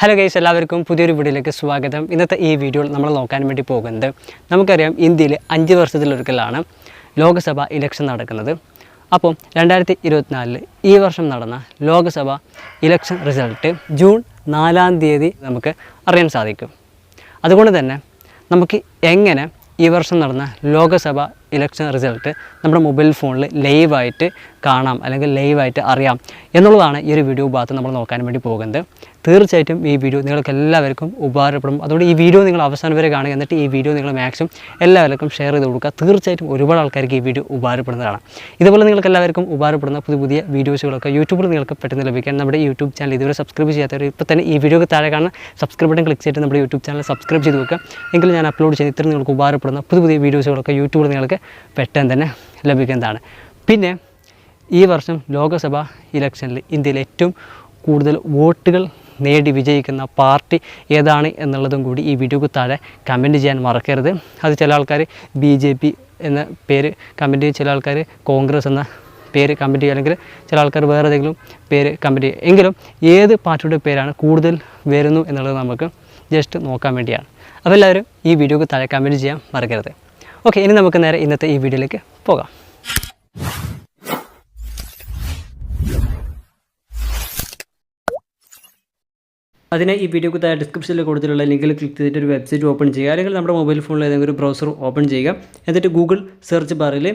Hello guys, എല്ലാവർക്കും പുതിയൊരു വീഡിയോയിലേക്ക് സ്വാഗതം. ഇന്നത്തെ ഈ വീഡിയോയിൽ നമ്മൾ നോക്കാൻ വേണ്ടി പോകുന്നത്, നമുക്കറിയാം ഇന്ത്യയിൽ 5 വർഷത്തിലൊരിക്കലാണ് ലോക്സഭ ഇലക്ഷൻ നടക്കുന്നത്. അപ്പം 2024 ഈ വർഷം നടന്ന ലോക്സഭ ഇലക്ഷൻ റിസൾട്ട് ജൂൺ 4-ാം തീയതി നമുക്ക് അറിയാൻ സാധിക്കും. അതുകൊണ്ട് തന്നെ നമുക്ക് എങ്ങനെ ഈ വർഷം നടന്ന ലോക്സഭ ഇലക്ഷൻ റിസൾട്ട് നമ്മുടെ മൊബൈൽ ഫോണിൽ ലൈവായിട്ട് കാണാം അല്ലെങ്കിൽ ലൈവായിട്ട് അറിയാം എന്നുള്ളതാണ് ഈ ഒരു വീഡിയോ ഭാഗത്ത് നമ്മൾ നോക്കാൻ വേണ്ടി പോകുന്നത്. തീർച്ചയായിട്ടും ഈ വീഡിയോ നിങ്ങൾക്ക് എല്ലാവർക്കും ഉപകാരപ്പെടും. അതുകൊണ്ട് ഈ വീഡിയോ നിങ്ങൾ അവസാനം വരെ കാണുക. എന്നിട്ട് ഈ വീഡിയോ നിങ്ങൾ മാക്സിമം എല്ലാവർക്കും ഷെയർ ചെയ്ത് കൊടുക്കുക. തീർച്ചയായിട്ടും ഒരുപാട് ആൾക്കാർക്ക് ഈ വീഡിയോ ഉപകാരപ്പെടുന്നതാണ്. ഇതുപോലെ നിങ്ങൾക്ക് എല്ലാവർക്കും ഉപകാരപ്പെടുന്ന പുതിയ വീഡിയോസുകളൊക്കെ യൂട്യൂബിൽ നിങ്ങൾക്ക് പെട്ടെന്ന് ലഭിക്കാൻ നമ്മുടെ യൂട്യൂബ് ചാനൽ ഇതുവരെ സബ്സ്ക്രൈബ് ചെയ്യാത്തവർ ഇപ്പോൾ തന്നെ ഈ വീഡിയോക്ക് താഴെ കാണുന്ന സബ്സ്ക്രൈബ് ബട്ടൺ ക്ലിക്ക് ചെയ്തിട്ട് നമ്മുടെ യൂട്യൂബ് ചാനൽ സബ്സ്ക്രൈബ് ചെയ്ത് വെക്കുക. എങ്കിൽ ഞാൻ അപ്ലോഡ് ചെയ്ത് ഇത്രയും നിങ്ങൾക്ക് ഉപകാരപ്പെടുന്ന പുതിയ വീഡിയോസുകളൊക്കെ യൂട്യൂബിൽ നിങ്ങൾക്ക് പെട്ടെന്ന് തന്നെ ലഭിക്കുന്നതാണ്. പിന്നെ ഈ വർഷം ലോക്സഭ ഇലക്ഷനിൽ ഇന്ത്യയിൽ ഏറ്റവും കൂടുതൽ വോട്ടുകൾ നേടി വിജയിക്കുന്ന പാർട്ടി ഏതാണ് എന്നുള്ളതും കൂടി ഈ വീഡിയോക്ക് താഴെ കമൻറ്റ് ചെയ്യാൻ മറക്കരുത്. അത് ചില ആൾക്കാർ BJP എന്ന പേര് കമൻറ്റ് ചെയ്യും, ചില ആൾക്കാർ കോൺഗ്രസ് എന്ന പേര് കമൻറ്റ് ചെയ്യുക, അല്ലെങ്കിൽ ചില ആൾക്കാർ വേറെ ഏതെങ്കിലും പേര് കമൻറ്റ് ചെയ്യുക. എങ്കിലും ഏത് പാർട്ടിയുടെ പേരാണ് കൂടുതൽ വരുന്നു എന്നുള്ളത് നമുക്ക് ജസ്റ്റ് നോക്കാൻ വേണ്ടിയാണ്. അപ്പോൾ എല്ലാവരും ഈ വീഡിയോക്ക് താഴെ കമൻറ്റ് ചെയ്യാൻ മറക്കരുത്. ഓക്കെ, ഇനി നമുക്ക് നേരെ ഇന്നത്തെ ഈ വീഡിയോയിലേക്ക് പോകാം. അതിന് ഈ വീഡിയോക്ക് താഴെ ഡിസ്ക്രിപ്ഷനിൽ കൊടുത്തിട്ടുള്ള ലിങ്കിൽ ക്ലിക്ക് ചെയ്തിട്ട് ഒരു വെബ്സൈറ്റ് ഓപ്പൺ ചെയ്യുക, അല്ലെങ്കിൽ നമ്മുടെ മൊബൈൽ ഫോണിൽ ഏതെങ്കിലും ഒരു ബ്രൗസർ ഓപ്പൺ ചെയ്യുക. എന്നിട്ട് ഗൂഗിൾ സെർച്ച് ബാറിൽ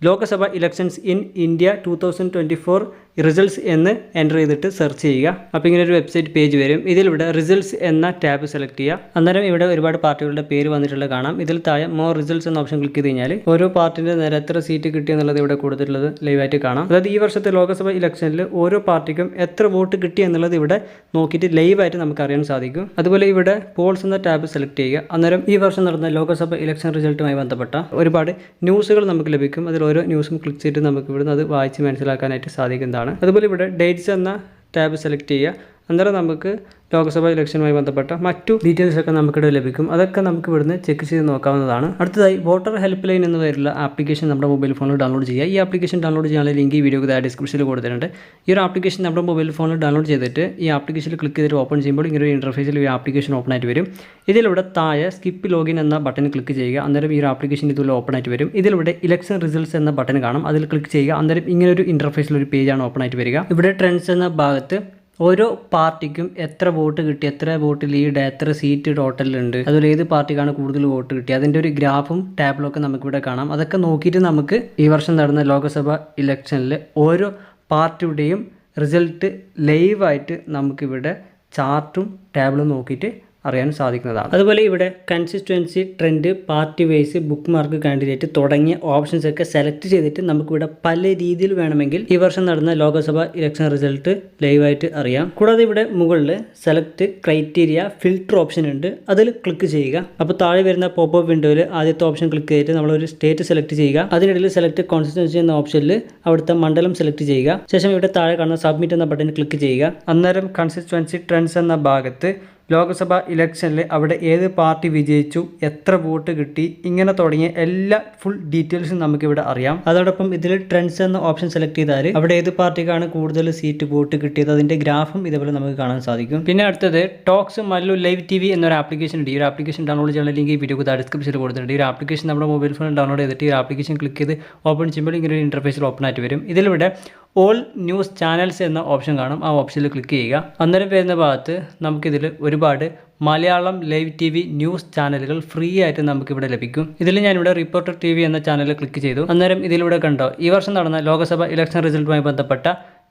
Lok Sabha elections in India 2024 results എന്ന് എൻ്റർ ചെയ്തിട്ട് സെർച്ച് ചെയ്യുക. അപ്പോൾ ഇങ്ങനെ ഒരു വെബ്സൈറ്റ് പേജ് വരും. ഇതിലിവിടെ റിസൾട്ട്സ് എന്ന ടാബ് സെലക്ട് ചെയ്യുക. അന്നേരം ഇവിടെ ഒരുപാട് പാർട്ടികളുടെ പേര് വന്നിട്ടുള്ളത് കാണാം. ഇതിൽ താഴെ മോർ റിസൾട്ട്സ് എന്ന ഓപ്ഷൻ ക്ലിക്ക് ചെയ്ത് കഴിഞ്ഞാൽ ഓരോ പാർട്ടിൻ്റെ നേരെ എത്ര സീറ്റ് കിട്ടി എന്നുള്ളത് ഇവിടെ കൊടുത്തിട്ടുള്ളത് ലൈവായിട്ട് കാണാം. അതായത് ഈ വർഷത്തെ ലോക്സഭ ഇലക്ഷനിൽ ഓരോ പാർട്ടിക്കും എത്ര വോട്ട് കിട്ടി എന്നുള്ളത് ഇവിടെ നോക്കിയിട്ട് ലൈവായിട്ട് നമുക്ക് അറിയാൻ സാധിക്കും. അതുപോലെ ഇവിടെ പോൾസ് എന്ന ടാബ് സെലക്ട് ചെയ്യുക. അന്നേരം ഈ വർഷം നടന്ന ലോക്സഭ ഇലക്ഷൻ റിസൾട്ടുമായി ബന്ധപ്പെട്ട ഒരുപാട് ന്യൂസുകൾ നമുക്ക് ലഭിക്കും. അതിൽ ഓരോ ന്യൂസും ക്ലിക്ക് ചെയ്തിട്ട് നമുക്ക് ഇവിടുന്ന് അത് വായിച്ച് മനസ്സിലാക്കാനായിട്ട് സാധിക്കുന്നതാണ്. അതുപോലെ ഇവിടെ ഡേറ്റ്സ് എന്ന ടാബ് സെലക്ട് ചെയ്യുക. അന്നേരം നമുക്ക് ലോക്സഭ ഇലക്ഷനുമായി ബന്ധപ്പെട്ട മറ്റു ഡീറ്റെയിൽസ് ഒക്കെ നമുക്കിവിടെ ലഭിക്കും. അതൊക്കെ നമുക്ക് ഇവിടുന്ന് ചെക്ക് ചെയ്ത് നോക്കാവുന്നതാണ്. അടുത്തതായി വോട്ടർ ഹെൽപ്പ് ലൈൻ എന്ന പേരുള്ള ആപ്ലിക്കേഷൻ നമ്മുടെ മൊബൈൽ ഫോണിൽ ഡൗൺലോഡ് ചെയ്യുക. ഈ ആപ്ലിക്കേഷൻ ഡൗൺലോഡ് ചെയ്യാനുള്ള ലിങ്ക് ഈ വീഡിയോക്ക് താഴെ ഡിസ്ക്രിപ്ഷനിൽ കൊടുത്തിട്ടുണ്ട്. ഈ ഒരു ആപ്ലിക്കേഷൻ നമ്മുടെ മൊബൈൽ ഫോണിൽ ഡൗൺലോഡ് ചെയ്തിട്ട് ഈ ആപ്ലിക്കേഷനിൽ ക്ലിക്ക് ചെയ്തിട്ട് ഓപ്പൺ ചെയ്യുമ്പോൾ ഇങ്ങനെ ഒരു ഇൻ്റർഫേസിൽ ഈ ആപ്ലിക്കേഷൻ ഓപ്പൺ ആയിട്ട് വരും. ഇതിലൂടെ താഴെ സ്കിപ്പ് ലോഗിൻ എന്ന ബട്ടൺ ക്ലിക്ക് ചെയ്യുക. അന്നേരം ഈ ഒരു ആപ്ലിക്കേഷൻ ഇതുപോലെ ഓപ്പൺ ആയിട്ട് വരും. ഇതിലൂടെ ഇലക്ഷൻ റിസൾട്ട്സ് എന്ന ബട്ടൺ കാണാം. അതിൽ ക്ലിക്ക് ചെയ്യുക. അന്നേരം ഇങ്ങനെ ഒരു ഇൻ്റർഫേസിൽ ഒരു പേജാണ് ഓപ്പൺ ആയിട്ട് വരിക. ഇവിടെ ട്രെൻഡ്സ് എന്ന ഭാഗത്ത് ഓരോ പാർട്ടിക്കും എത്ര വോട്ട് കിട്ടി, എത്ര വോട്ട് ലീഡ്, എത്ര സീറ്റ് ടോട്ടലുണ്ട്, അതുപോലെ ഏത് പാർട്ടിക്കാണ് കൂടുതൽ വോട്ട് കിട്ടി, അതിൻ്റെ ഒരു ഗ്രാഫും ടാബിലും ഒക്കെ നമുക്കിവിടെ കാണാം. അതൊക്കെ നോക്കിയിട്ട് നമുക്ക് ഈ വർഷം നടന്ന ലോക്സഭ ഇലക്ഷനിൽ ഓരോ പാർട്ടിയുടെയും റിസൾട്ട് ലൈവായിട്ട് നമുക്കിവിടെ ചാർട്ടും ടാബിളും നോക്കിയിട്ട് അറിയാൻ സാധിക്കുന്നതാണ്. അതുപോലെ ഇവിടെ consistency, trend, party wise, bookmark, candidate തുടങ്ങിയ ഓപ്ഷൻസ് ഒക്കെ സെലക്ട് ചെയ്തിട്ട് നമുക്കിവിടെ പല രീതിയിൽ വേണമെങ്കിൽ ഈ വർഷം നടന്ന ലോക്സഭ ഇലക്ഷൻ റിസൾട്ട് ലൈവായിട്ട് അറിയാം. കൂടാതെ ഇവിടെ മുകളിൽ സെലക്ട് ക്രൈറ്റീരിയ, ഫിൽട്ടർ ഓപ്ഷൻ ഉണ്ട്. അതിൽ ക്ലിക്ക് ചെയ്യുക. അപ്പോൾ താഴെ വരുന്ന പോപ്പ് വിൻഡോയിൽ ആദ്യത്തെ ഓപ്ഷൻ ക്ലിക്ക് ചെയ്തിട്ട് നമ്മളൊരു സ്റ്റേറ്റ് സെലക്ട് ചെയ്യുക. അതിനിടയിൽ സെലക്ട് കോൺസ്റ്റിറ്റ്യുവൻസി എന്ന ഓപ്ഷനിൽ അവിടുത്തെ മണ്ഡലം സെലക്ട് ചെയ്യുക. ശേഷം ഇവിടെ താഴെ കാണുന്ന സബ്മിറ്റ് എന്ന ബട്ടൺ ക്ലിക്ക് ചെയ്യുക. അന്നേരം കൺസ്റ്റിറ്റ്യുവൻസി ട്രെൻഡ്സ് എന്ന ഭാഗത്ത് ലോക്സഭ ഇലക്ഷനിൽ അവിടെ ഏത് പാർട്ടി വിജയിച്ചു, എത്ര വോട്ട് കിട്ടി, ഇങ്ങനെ തുടങ്ങിയ എല്ലാ ഫുൾ ഡീറ്റെയിൽസും നമുക്കിവിടെ അറിയാം. അതോടൊപ്പം ഇതിൽ ട്രെൻഡ്സ് എന്ന ഓപ്ഷൻ സെലക്ട് ചെയ്താൽ അവിടെ ഏത് പാർട്ടിക്കാണ് കൂടുതൽ സീറ്റ് വോട്ട് കിട്ടിയത് അതിൻ്റെ ഗ്രാഫും ഇതേപോലെ നമുക്ക് കാണാൻ സാധിക്കും. പിന്നെ അടുത്തത് ടോക്സ് മല്ലു ലൈവ് TV എന്നൊരു ആപ്ലിക്കേഷൻ ഉണ്ട്. ഈ ഒരു ആപ്ലിക്കേഷൻ ഡൗൺലോഡ് ചെയ്യാനുള്ള ലിങ്ക് ഈ വീഡിയോക്ക് ഡിസ്ക്രിപ്ഷനിൽ കൊടുത്തിട്ടുണ്ട്. ഈ ഒരു ആപ്ലിക്കേഷൻ നമ്മുടെ മൊബൈൽ ഫോണിൽ ഡൗൺലോഡ് ചെയ്തിട്ട് ഈ ആപ്ലിക്കേഷൻ ക്ലിക്ക് ചെയ്ത് ഓപ്പൺ ചെയ്യുമ്പോൾ ഇങ്ങനെ ഒരു ഇൻ്റർഫേസിൽ ഓപ്പൺ ആയിട്ട് വരും. ഇതിലൂടെ ഓൾ ന്യൂസ് ചാനൽസ് എന്ന ഓപ്ഷൻ കാണും. ആ ഓപ്ഷനിൽ ക്ലിക്ക് ചെയ്യുക. അന്നേരം വരുന്ന ഭാഗത്ത് നമുക്കിതിൽ ഒരുപാട് മലയാളം ലൈവ് TV ന്യൂസ് ചാനലുകൾ ഫ്രീ ആയിട്ട് നമുക്കിവിടെ ലഭിക്കും. ഇതിൽ ഞാനിവിടെ റിപ്പോർട്ടർ TV എന്ന ചാനൽ ക്ലിക്ക് ചെയ്തു. അന്നേരം ഇതിലൂടെ കണ്ടോ ഈ വർഷം നടന്ന ലോക്സഭ ഇലക്ഷൻ റിസൾട്ടുമായി ബന്ധപ്പെട്ട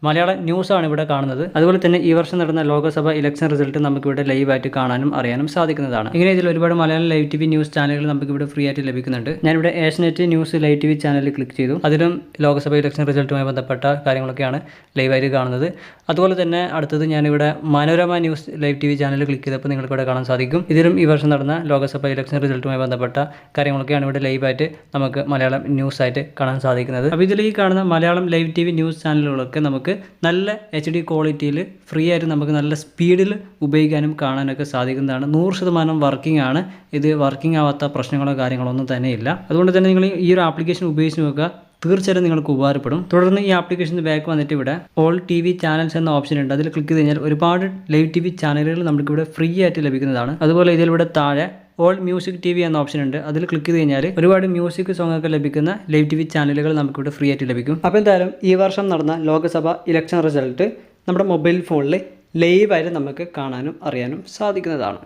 മലയാളം ന്യൂസാണ് ഇവിടെ കാണുന്നത്. അതുപോലെ തന്നെ ഈ വർഷം നടന്ന ലോക്സഭ ഇലക്ഷൻ റിസൾട്ട് നമുക്കിവിടെ ലൈവായിട്ട് കാണാനും അറിയാനും സാധിക്കുന്നതാണ്. ഇങ്ങനെ ഇതിൽ ഒരുപാട് മലയാളം ലൈവ് TV ന്യൂസ് ചാനലുകൾ നമുക്കിവിടെ ഫ്രീ ആയിട്ട് ലഭിക്കുന്നുണ്ട്. ഞാനിവിടെ ഏഷ്യനെറ്റ് ന്യൂസ് ലൈവ് TV ചാനലിൽ ക്ലിക്ക് ചെയ്തു. അതിലും ലോക്സഭ ഇലക്ഷൻ റിസൾട്ടുമായി ബന്ധപ്പെട്ട കാര്യങ്ങളൊക്കെയാണ് ലൈവായിട്ട് കാണുന്നത്. അതുപോലെ തന്നെ അടുത്തത് ഞാനിവിടെ മനോരമ ന്യൂസ് ലൈവ് TV ചാനലിൽ ക്ലിക്ക് ചെയ്തപ്പോൾ നിങ്ങൾക്കിവിടെ കാണാൻ സാധിക്കും. ഇതിലും ഈ വർഷം നടന്ന ലോക്സഭ ഇലക്ഷൻ റിസൾട്ടുമായി ബന്ധപ്പെട്ട കാര്യങ്ങളൊക്കെയാണ് ഇവിടെ ലൈവായിട്ട് നമുക്ക് മലയാളം ന്യൂസ് ആയിട്ട് കാണാൻ സാധിക്കുന്നത്. അപ്പോൾ ഇതിൽ ഈ കാണുന്ന മലയാളം ലൈവ് TV ന്യൂസ് ചാനലുകളൊക്കെ നമുക്ക് നല്ല HD ക്വാളിറ്റിയിൽ ഫ്രീ ആയിട്ട് നമുക്ക് നല്ല സ്പീഡിൽ ഉപയോഗിക്കാനും കാണാനൊക്കെ സാധിക്കുന്നതാണ്. 100% വർക്കിംഗ് ആണ്. ഇത് വർക്കിംഗ് ആവാത്ത പ്രശ്നങ്ങളോ കാര്യങ്ങളോ ഒന്നും തന്നെ ഇല്ല. അതുകൊണ്ട് തന്നെ നിങ്ങൾ ഈ ഒരു ആപ്ലിക്കേഷൻ ഉപയോഗിച്ച് നോക്കുക. തീർച്ചയായിട്ടും നിങ്ങൾക്ക് ഉപകാരപ്പെടും. തുടർന്ന് ഈ ആപ്ലിക്കേഷൻ്റെ ബാക്ക് വന്നിട്ട് ഇവിടെ ഓൾ TV ചാനൽസ് എന്ന ഓപ്ഷൻ ഉണ്ട്. അതിൽ ക്ലിക്ക് ചെയ്ത് കഴിഞ്ഞാൽ ഒരുപാട് ലൈവ് TV ചാനലുകൾ നമുക്കിവിടെ ഫ്രീ ആയിട്ട് ലഭിക്കുന്നതാണ്. അതുപോലെ ഇതിലൂടെ താഴെ ഓൾ മ്യൂസിക് TV എന്ന ഓപ്ഷൻ ഉണ്ട്. അതിൽ ക്ലിക്ക് ചെയ്ത് കഴിഞ്ഞാൽ ഒരുപാട് മ്യൂസിക് സോങ് ഒക്കെ ലഭിക്കുന്ന ലൈവ് TV ചാനലുകൾ നമുക്കിവിടെ ഫ്രീ ആയിട്ട് ലഭിക്കും. അപ്പോൾ എന്തായാലും ഈ വർഷം നടന്ന ലോക്സഭ ഇലക്ഷൻ റിസൾട്ട് നമ്മുടെ മൊബൈൽ ഫോണിൽ ലൈവായിട്ട് നമുക്ക് കാണാനും അറിയാനും സാധിക്കുന്നതാണ്.